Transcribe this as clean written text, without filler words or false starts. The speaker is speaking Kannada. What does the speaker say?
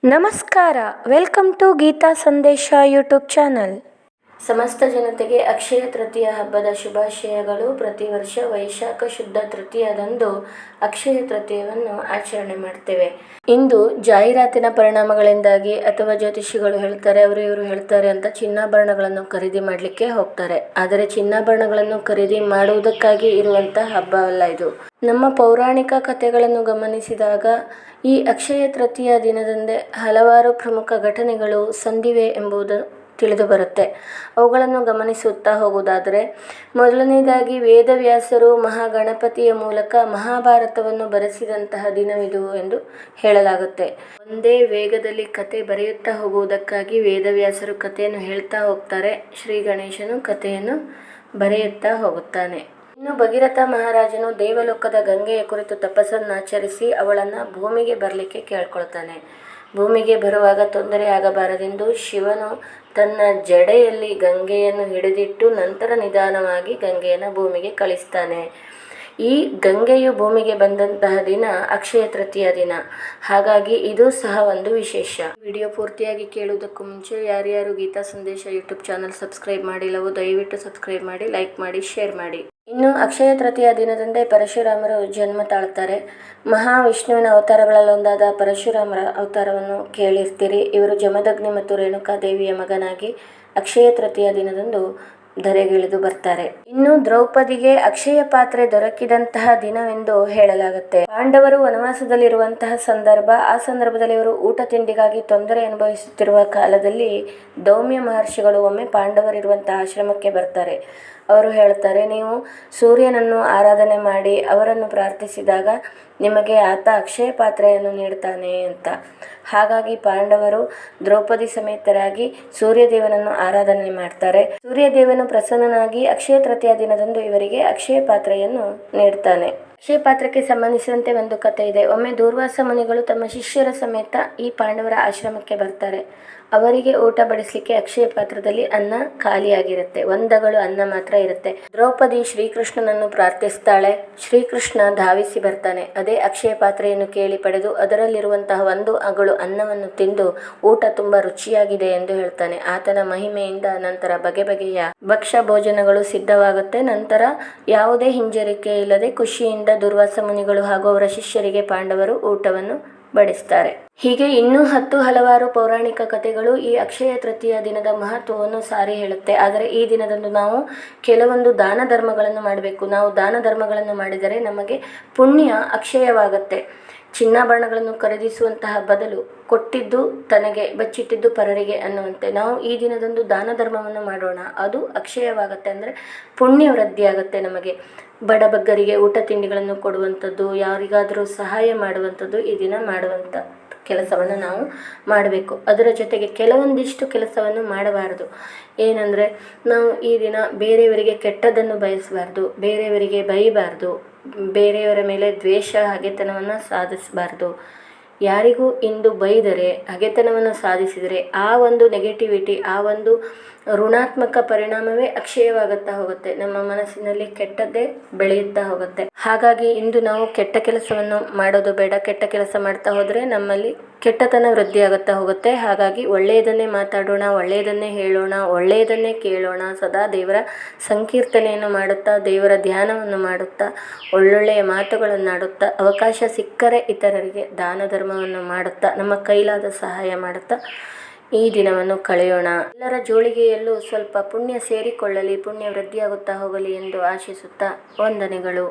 ನಮಸ್ಕಾರ, ವೆಲ್ಕಮ್ ಟು ಗೀತಾ ಸಂದೇಶ ಯೂಟ್ಯೂಬ್ ಚಾನಲ್. ಸಮಸ್ತ ಜನತೆಗೆ ಅಕ್ಷಯ ತೃತೀಯ ಹಬ್ಬದ ಶುಭಾಶಯಗಳು. ಪ್ರತಿ ವರ್ಷ ವೈಶಾಖ ಶುದ್ಧ ತೃತೀಯದಂದು ಅಕ್ಷಯ ತೃತೀಯವನ್ನು ಆಚರಣೆ ಮಾಡ್ತೇವೆ. ಇಂದು ಜಾಹೀರಾತಿನ ಪರಿಣಾಮಗಳಿಂದಾಗಿ ಅಥವಾ ಜ್ಯೋತಿಷಿಗಳು ಹೇಳ್ತಾರೆ, ಅವರು ಇವರು ಹೇಳ್ತಾರೆ ಅಂತ ಚಿನ್ನಾಭರಣಗಳನ್ನು ಖರೀದಿ ಮಾಡಲಿಕ್ಕೆ ಹೋಗ್ತಾರೆ. ಆದರೆ ಚಿನ್ನಾಭರಣಗಳನ್ನು ಖರೀದಿ ಮಾಡುವುದಕ್ಕಾಗಿ ಇರುವಂತಹ ಹಬ್ಬವಲ್ಲ ಇದು. ನಮ್ಮ ಪೌರಾಣಿಕ ಕಥೆಗಳನ್ನು ಗಮನಿಸಿದಾಗ ಈ ಅಕ್ಷಯ ತೃತೀಯ ದಿನದಂದೇ ಹಲವಾರು ಪ್ರಮುಖ ಘಟನೆಗಳು ಸಂದಿವೆ ಎಂಬುದು ತಿಳಿದು ಬರುತ್ತೆ. ಅವುಗಳನ್ನು ಗಮನಿಸುತ್ತಾ ಹೋಗುವುದಾದರೆ, ಮೊದಲನೇದಾಗಿ ವೇದವ್ಯಾಸರು ಮಹಾಗಣಪತಿಯ ಮೂಲಕ ಮಹಾಭಾರತವನ್ನು ಬರೆಸಿದಂತಹ ದಿನವಿದು ಎಂದು ಹೇಳಲಾಗುತ್ತೆ. ಒಂದೇ ವೇಗದಲ್ಲಿ ಕತೆ ಬರೆಯುತ್ತಾ ಹೋಗುವುದಕ್ಕಾಗಿ ವೇದವ್ಯಾಸರು ಕಥೆಯನ್ನು ಹೇಳ್ತಾ ಹೋಗ್ತಾರೆ, ಶ್ರೀ ಗಣೇಶನು ಕಥೆಯನ್ನು ಬರೆಯುತ್ತಾ ಹೋಗುತ್ತಾನೆ. ಇನ್ನು ಭಗೀರಥ ಮಹಾರಾಜನು ದೇವಲೋಕದ ಗಂಗೆಯ ಕುರಿತು ತಪಸ್ಸನ್ನಾಚರಿಸಿ ಅವಳನ್ನು ಭೂಮಿಗೆ ಬರಲಿಕ್ಕೆ ಕೇಳ್ಕೊಳ್ತಾನೆ. ಭೂಮಿಗೆ ಬರುವಾಗ ತೊಂದರೆ ಆಗಬಾರದೆಂದು ಶಿವನು ತನ್ನ ಜಡೆಯಲ್ಲಿ ಗಂಗೆಯನ್ನು ಹಿಡಿದಿಟ್ಟು ನಂತರ ನಿಧಾನವಾಗಿ ಗಂಗೆಯನ್ನು ಭೂಮಿಗೆ ಕಳಿಸ್ತಾನೆ. ಈ ಗಂಗೆಯು ಭೂಮಿಗೆ ಬಂದಂತಹ ದಿನ ಅಕ್ಷಯ ತೃತೀಯ ದಿನ. ಹಾಗಾಗಿ ಇದು ಸಹ ಒಂದು ವಿಶೇಷ. ವಿಡಿಯೋ ಪೂರ್ತಿಯಾಗಿ ಕೇಳುವುದಕ್ಕೂ ಮುಂಚೆ ಯಾರ್ಯಾರು ಗೀತಾ ಸಂದೇಶ ಯೂಟ್ಯೂಬ್ ಚಾನಲ್ ಸಬ್ಸ್ಕ್ರೈಬ್ ಮಾಡಿಲ್ಲವೋ ದಯವಿಟ್ಟು ಸಬ್ಸ್ಕ್ರೈಬ್ ಮಾಡಿ, ಲೈಕ್ ಮಾಡಿ, ಶೇರ್ ಮಾಡಿ. ಇನ್ನು ಅಕ್ಷಯ ತೃತೀಯ ದಿನದಂದೇ ಪರಶುರಾಮರು ಜನ್ಮ ತಾಳ್ತಾರೆ. ಮಹಾವಿಷ್ಣುವಿನ ಅವತಾರಗಳಲ್ಲೊಂದಾದ ಪರಶುರಾಮರ ಅವತಾರವನ್ನು ಕೇಳಿರ್ತೀರಿ. ಇವರು ಜಮದಗ್ನಿ ಮತ್ತು ರೇಣುಕಾದೇವಿಯ ಮಗನಾಗಿ ಅಕ್ಷಯ ತೃತೀಯ ದಿನದಂದು ಧರೆಗಿಳಿದು ಬರ್ತಾರೆ. ಇನ್ನು ದ್ರೌಪದಿಗೆ ಅಕ್ಷಯ ಪಾತ್ರೆ ದೊರಕಿದಂತಹ ದಿನವೆಂದು ಹೇಳಲಾಗುತ್ತೆ. ಪಾಂಡವರು ವನವಾಸದಲ್ಲಿರುವಂತಹ ಸಂದರ್ಭ. ಆ ಸಂದರ್ಭದಲ್ಲಿ ಇವರು ಊಟ ತಿಂಡಿಗಾಗಿ ತೊಂದರೆ ಅನುಭವಿಸುತ್ತಿರುವ ಕಾಲದಲ್ಲಿ ದೌಮ್ಯ ಮಹರ್ಷಿಗಳು ಒಮ್ಮೆ ಪಾಂಡವರಿರುವಂತಹ ಆಶ್ರಮಕ್ಕೆ ಬರ್ತಾರೆ. ಅವರು ಹೇಳ್ತಾರೆ, ನೀವು ಸೂರ್ಯನನ್ನು ಆರಾಧನೆ ಮಾಡಿ ಅವರನ್ನು ಪ್ರಾರ್ಥಿಸಿದಾಗ ನಿಮಗೆ ಆತ ಅಕ್ಷಯ ಪಾತ್ರೆಯನ್ನು ನೀಡ್ತಾನೆ ಅಂತ. ಹಾಗಾಗಿ ಪಾಂಡವರು ದ್ರೌಪದಿ ಸಮೇತರಾಗಿ ಸೂರ್ಯದೇವನನ್ನು ಆರಾಧನೆ ಮಾಡ್ತಾರೆ. ಸೂರ್ಯದೇವನು ಪ್ರಸನ್ನನಾಗಿ ಅಕ್ಷಯ ತೃತೀಯ ದಿನದಂದು ಇವರಿಗೆ ಅಕ್ಷಯ ಪಾತ್ರೆಯನ್ನು ನೀಡ್ತಾನೆ. ಅಕ್ಷಯ ಪಾತ್ರಕ್ಕೆ ಸಂಬಂಧಿಸಿದಂತೆ ಒಂದು ಕಥೆ ಇದೆ. ಒಮ್ಮೆ ದೂರ್ವಾಸ ಮುನಿಗಳು ತಮ್ಮ ಶಿಷ್ಯರ ಸಮೇತ ಈ ಪಾಂಡವರ ಆಶ್ರಮಕ್ಕೆ ಬರ್ತಾರೆ. ಅವರಿಗೆ ಊಟ ಬಡಿಸಲಿಕ್ಕೆ ಅಕ್ಷಯ ಪಾತ್ರದಲ್ಲಿ ಅನ್ನ ಖಾಲಿಯಾಗಿರುತ್ತೆ. ಒಂದಗಳು ಅನ್ನ ಮಾತ್ರ ಇರುತ್ತೆ. ದ್ರೌಪದಿ ಶ್ರೀಕೃಷ್ಣನನ್ನು ಪ್ರಾರ್ಥಿಸ್ತಾಳೆ. ಶ್ರೀಕೃಷ್ಣ ಧಾವಿಸಿ ಬರ್ತಾನೆ. ಅದೇ ಅಕ್ಷಯ ಪಾತ್ರೆಯನ್ನು ಕೇಳಿ ಪಡೆದು ಅದರಲ್ಲಿರುವಂತಹ ಒಂದು ಅಗಳು ಅನ್ನವನ್ನು ತಿಂದು ಊಟ ತುಂಬಾ ರುಚಿಯಾಗಿದೆ ಎಂದು ಹೇಳ್ತಾನೆ. ಆತನ ಮಹಿಮೆಯಿಂದ ನಂತರ ಬಗೆ ಬಗೆಯ ಭಕ್ಷ್ಯ ಭೋಜನಗಳು ಸಿದ್ಧವಾಗುತ್ತೆ. ನಂತರ ಯಾವುದೇ ಹಿಂಜರಿಕೆ ಇಲ್ಲದೆ ಖುಷಿಯಿಂದ ದುರ್ವಾಸ ಮುನಿಗಳು ಹಾಗೂ ಅವರ ಶಿಷ್ಯರಿಗೆ ಪಾಂಡವರು ಊಟವನ್ನು ಬಡಿಸ್ತಾರೆ. ಹೀಗೆ ಇನ್ನೂ ಹಲವಾರು ಪೌರಾಣಿಕ ಕಥೆಗಳು ಈ ಅಕ್ಷಯ ತೃತೀಯ ದಿನದ ಮಹತ್ವವನ್ನು ಸಾರಿ ಹೇಳುತ್ತೆ. ಆದರೆ ಈ ದಿನದಂದು ನಾವು ಕೆಲವೊಂದು ದಾನ ಧರ್ಮಗಳನ್ನು ಮಾಡಬೇಕು. ನಾವು ದಾನ ಧರ್ಮಗಳನ್ನು ಮಾಡಿದರೆ ನಮಗೆ ಪುಣ್ಯ ಅಕ್ಷಯವಾಗುತ್ತೆ. ಚಿನ್ನಾಭರಣಗಳನ್ನು ಖರೀದಿಸುವಂತಹ ಬದಲು ಕೊಟ್ಟಿದ್ದು ತನಗೆ, ಬಚ್ಚಿಟ್ಟಿದ್ದು ಪರರಿಗೆ ಅನ್ನುವಂತೆ ನಾವು ಈ ದಿನದಂದು ದಾನ ಧರ್ಮವನ್ನು ಮಾಡೋಣ. ಅದು ಅಕ್ಷಯವಾಗುತ್ತೆ, ಅಂದರೆ ಪುಣ್ಯ ವೃದ್ಧಿಯಾಗುತ್ತೆ. ನಮಗೆ ಬಡಬಗ್ಗರಿಗೆ ಊಟ ತಿಂಡಿಗಳನ್ನು ಕೊಡುವಂಥದ್ದು, ಯಾರಿಗಾದರೂ ಸಹಾಯ ಮಾಡುವಂಥದ್ದು ಈ ದಿನ ಮಾಡುವಂಥ ಕೆಲಸವನ್ನು ನಾವು ಮಾಡಬೇಕು. ಅದರ ಜೊತೆಗೆ ಕೆಲವೊಂದಿಷ್ಟು ಕೆಲಸವನ್ನು ಮಾಡಬಾರದು. ಏನಂದರೆ, ನಾವು ಈ ದಿನ ಬೇರೆಯವರಿಗೆ ಕೆಟ್ಟದ್ದನ್ನು ಬಯಸಬಾರ್ದು, ಬೇರೆಯವರಿಗೆ ಬೈಬಾರ್ದು, ಬೇರೆಯವರ ಮೇಲೆ ದ್ವೇಷ ಹಗೆತನವನ್ನು ಸಾಧಿಸಬಾರ್ದು. ಯಾರಿಗೂ ಇಂದು ಬೈದರೆ, ಹಗೆತನವನ್ನು ಸಾಧಿಸಿದರೆ ಆ ಒಂದು ನೆಗೆಟಿವಿಟಿ, ಆ ಒಂದು ಋಣಾತ್ಮಕ ಪರಿಣಾಮವೇ ಅಕ್ಷಯವಾಗುತ್ತಾ ಹೋಗುತ್ತೆ. ನಮ್ಮ ಮನಸ್ಸಿನಲ್ಲಿ ಕೆಟ್ಟದ್ದೇ ಬೆಳೆಯುತ್ತಾ ಹೋಗುತ್ತೆ. ಹಾಗಾಗಿ ಇಂದು ನಾವು ಕೆಟ್ಟ ಕೆಲಸವನ್ನು ಮಾಡೋದು ಬೇಡ. ಕೆಟ್ಟ ಕೆಲಸ ಮಾಡ್ತಾ ಹೋದರೆ ನಮ್ಮಲ್ಲಿ ಕೆಟ್ಟತನ ವೃದ್ಧಿಯಾಗುತ್ತಾ ಹೋಗುತ್ತೆ. ಹಾಗಾಗಿ ಒಳ್ಳೆಯದನ್ನೇ ಮಾತಾಡೋಣ, ಒಳ್ಳೆಯದನ್ನೇ ಹೇಳೋಣ, ಒಳ್ಳೆಯದನ್ನೇ ಕೇಳೋಣ. ಸದಾ ದೇವರ ಸಂಕೀರ್ತನೆಯನ್ನು ಮಾಡುತ್ತಾ, ದೇವರ ಧ್ಯಾನವನ್ನು ಮಾಡುತ್ತಾ, ಒಳ್ಳೊಳ್ಳೆಯ ಮಾತುಗಳನ್ನಾಡುತ್ತಾ, ಅವಕಾಶ ಸಿಕ್ಕರೆ ಇತರರಿಗೆ ದಾನ ಧರ್ಮವನ್ನು ಮಾಡುತ್ತಾ, ನಮ್ಮ ಕೈಲಾದ ಸಹಾಯ ಮಾಡುತ್ತಾ ಈ ದಿನವನ್ನು ಕಳೆಯೋಣ. ಎಲ್ಲರ ಜೋಳಿಗೆಯಲ್ಲೂ ಸ್ವಲ್ಪ ಪುಣ್ಯ ಸೇರಿಕೊಳ್ಳಲಿ, ಪುಣ್ಯ ವೃದ್ಧಿಯಾಗುತ್ತಾ ಹೋಗಲಿ ಎಂದು ಆಶಿಸುತ್ತಾ ವಂದನೆಗಳು.